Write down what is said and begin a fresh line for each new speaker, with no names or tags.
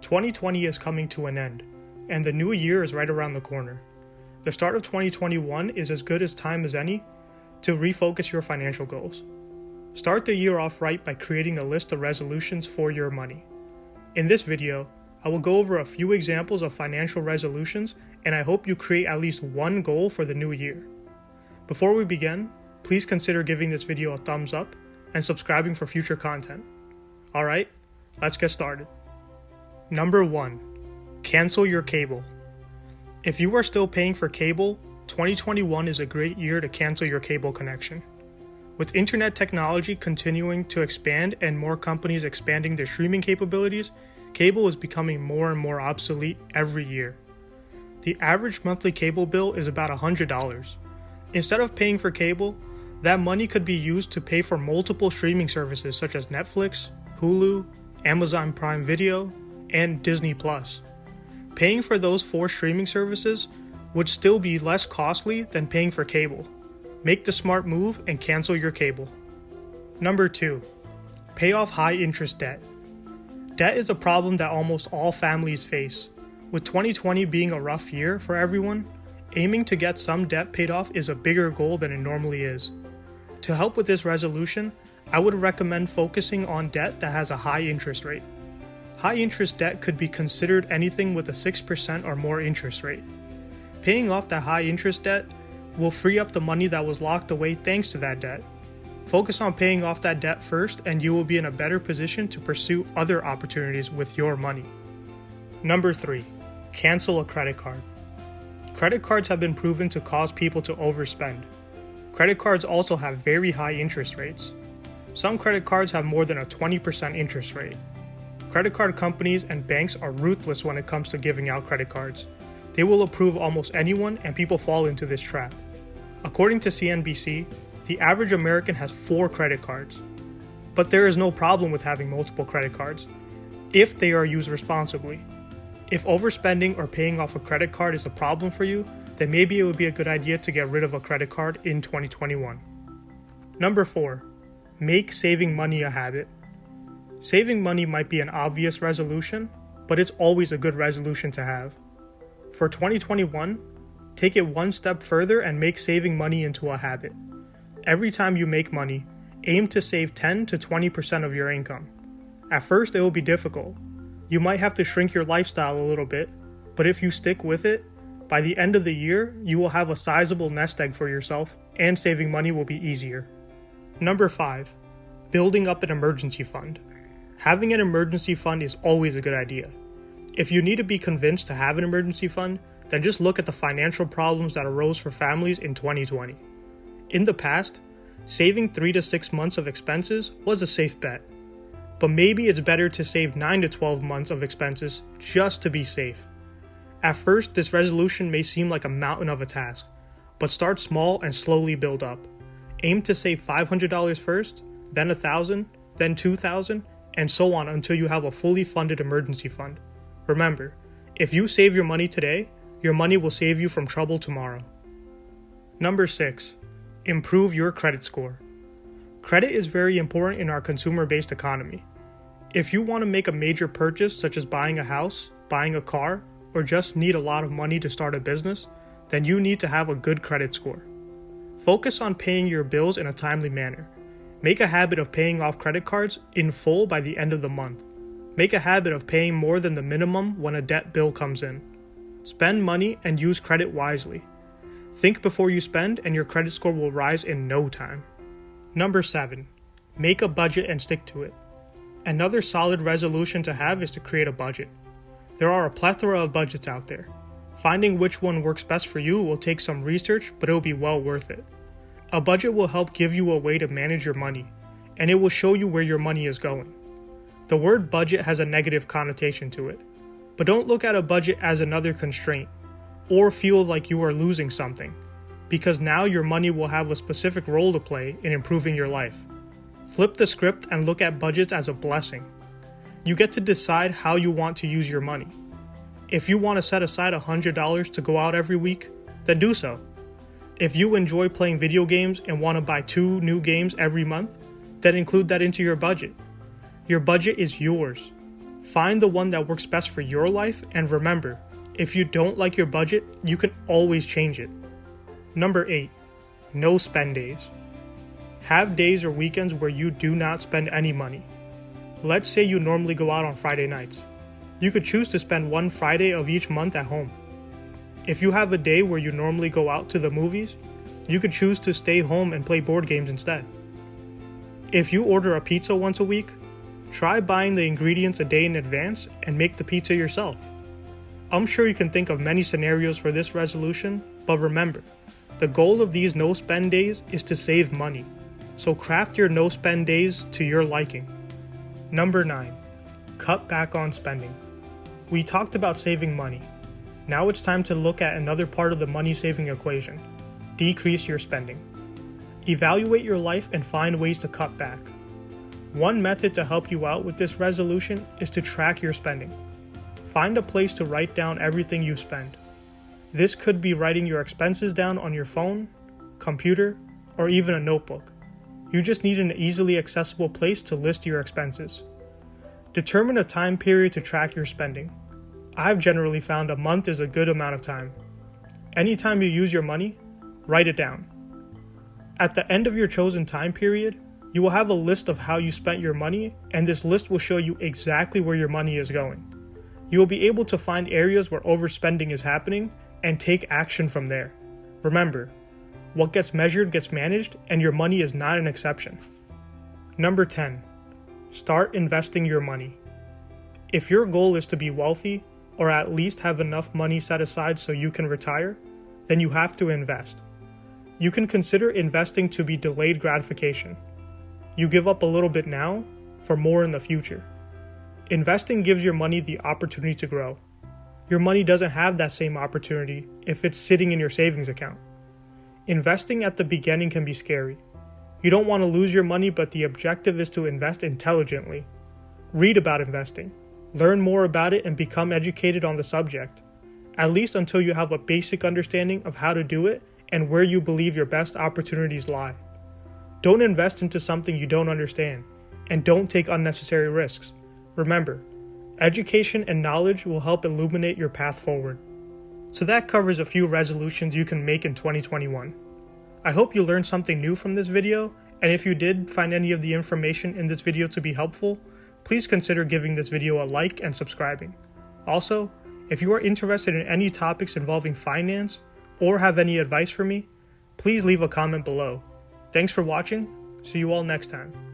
2020 is coming to an end, and the new year is right around the corner. The start of 2021 is as good as time as any to refocus your financial goals. Start the year off right by creating a list of resolutions for your money. In this video, I will go over a few examples of financial resolutions, and I hope you create at least one goal for the new year. Before we begin, please consider giving this video a thumbs up and subscribing for future content. Alright, let's get started. Number 1. Cancel your cable. If you are still paying for cable, 2021 is a great year to cancel your cable connection. With internet technology continuing to expand and more companies expanding their streaming capabilities, cable is becoming more and more obsolete every year. The average monthly cable bill is about $100. Instead of paying for cable, that money could be used to pay for multiple streaming services such as Netflix, Hulu, Amazon Prime Video, and Disney+. Paying for those 4 streaming services would still be less costly than paying for cable. Make the smart move and cancel your cable. Number 2. Pay off high interest debt. Debt is a problem that almost all families face. With 2020 being a rough year for everyone, aiming to get some debt paid off is a bigger goal than it normally is. To help with this resolution, I would recommend focusing on debt that has a high interest rate. High interest debt could be considered anything with a 6% or more interest rate. Paying off that high interest debt will free up the money that was locked away thanks to that debt. Focus on paying off that debt first, and you will be in a better position to pursue other opportunities with your money. Number 3. Cancel a credit card. Credit cards have been proven to cause people to overspend. Credit cards also have very high interest rates. Some credit cards have more than a 20% interest rate. Credit card companies and banks are ruthless when it comes to giving out credit cards. They will approve almost anyone, and people fall into this trap. According to CNBC, the average American has 4 credit cards. But there is no problem with having multiple credit cards, if they are used responsibly. If overspending or paying off a credit card is a problem for you, then maybe it would be a good idea to get rid of a credit card in 2021. Number 4. Make saving money a habit. Saving money might be an obvious resolution, but it's always a good resolution to have. For 2021, take it one step further and make saving money into a habit. Every time you make money, aim to save 10 to 20% of your income. At first, it will be difficult. You might have to shrink your lifestyle a little bit, but if you stick with it, by the end of the year, you will have a sizable nest egg for yourself, and saving money will be easier. Number 5. Building up an emergency fund. Having an emergency fund is always a good idea. If you need to be convinced to have an emergency fund, then just look at the financial problems that arose for families in 2020. In the past, saving 3 to 6 months of expenses was a safe bet. But maybe it's better to save 9 to 12 months of expenses just to be safe. At first, this resolution may seem like a mountain of a task, but start small and slowly build up. Aim to save $500 first, then $1,000, then $2,000, and so on until you have a fully funded emergency fund. Remember, if you save your money today, your money will save you from trouble tomorrow. Number 6. Improve your credit score. Credit is very important in our consumer-based economy. If you want to make a major purchase such as buying a house, buying a car, or just need a lot of money to start a business, then you need to have a good credit score. Focus on paying your bills in a timely manner. Make a habit of paying off credit cards in full by the end of the month. Make a habit of paying more than the minimum when a debt bill comes in. Spend money and use credit wisely. Think before you spend, and your credit score will rise in no time. Number 7. Make a budget and stick to it. Another solid resolution to have is to create a budget. There are a plethora of budgets out there. Finding which one works best for you will take some research, but it will be well worth it. A budget will help give you a way to manage your money, and it will show you where your money is going. The word budget has a negative connotation to it, but don't look at a budget as another constraint, or feel like you are losing something, because now your money will have a specific role to play in improving your life. Flip the script and look at budgets as a blessing. You get to decide how you want to use your money. If you want to set aside $100 to go out every week, then do so. If you enjoy playing video games and want to buy 2 new games every month, then include that into your budget. Your budget is yours. Find the one that works best for your life, and remember, if you don't like your budget, you can always change it. Number 8. No spend days. Have days or weekends where you do not spend any money. Let's say you normally go out on Friday nights. You could choose to spend one Friday of each month at home. If you have a day where you normally go out to the movies, you could choose to stay home and play board games instead. If you order a pizza once a week, try buying the ingredients a day in advance and make the pizza yourself. I'm sure you can think of many scenarios for this resolution, but remember, the goal of these no spend days is to save money. So craft your no spend days to your liking. Number 9. Cut back on spending. We talked about saving money. Now it's time to look at another part of the money saving equation. Decrease your spending. Evaluate your life and find ways to cut back. One method to help you out with this resolution is to track your spending. Find a place to write down everything you spend. This could be writing your expenses down on your phone, computer, or even a notebook. You just need an easily accessible place to list your expenses. Determine a time period to track your spending. I've generally found a month is a good amount of time. Anytime you use your money, write it down. At the end of your chosen time period, you will have a list of how you spent your money, and this list will show you exactly where your money is going. You will be able to find areas where overspending is happening and take action from there. Remember, what gets measured gets managed, and your money is not an exception. Number 10. Start investing your money. If your goal is to be wealthy, or at least have enough money set aside so you can retire, then you have to invest. You can consider investing to be delayed gratification. You give up a little bit now for more in the future. Investing gives your money the opportunity to grow. Your money doesn't have that same opportunity if it's sitting in your savings account. Investing at the beginning can be scary. You don't want to lose your money, but the objective is to invest intelligently. Read about investing, learn more about it, and become educated on the subject, at least until you have a basic understanding of how to do it and where you believe your best opportunities lie. Don't invest into something you don't understand, and don't take unnecessary risks. Remember, education and knowledge will help illuminate your path forward. So that covers a few resolutions you can make in 2021. I hope you learned something new from this video, and if you did find any of the information in this video to be helpful, please consider giving this video a like and subscribing. Also, if you are interested in any topics involving finance or have any advice for me, please leave a comment below. Thanks for watching. See you all next time.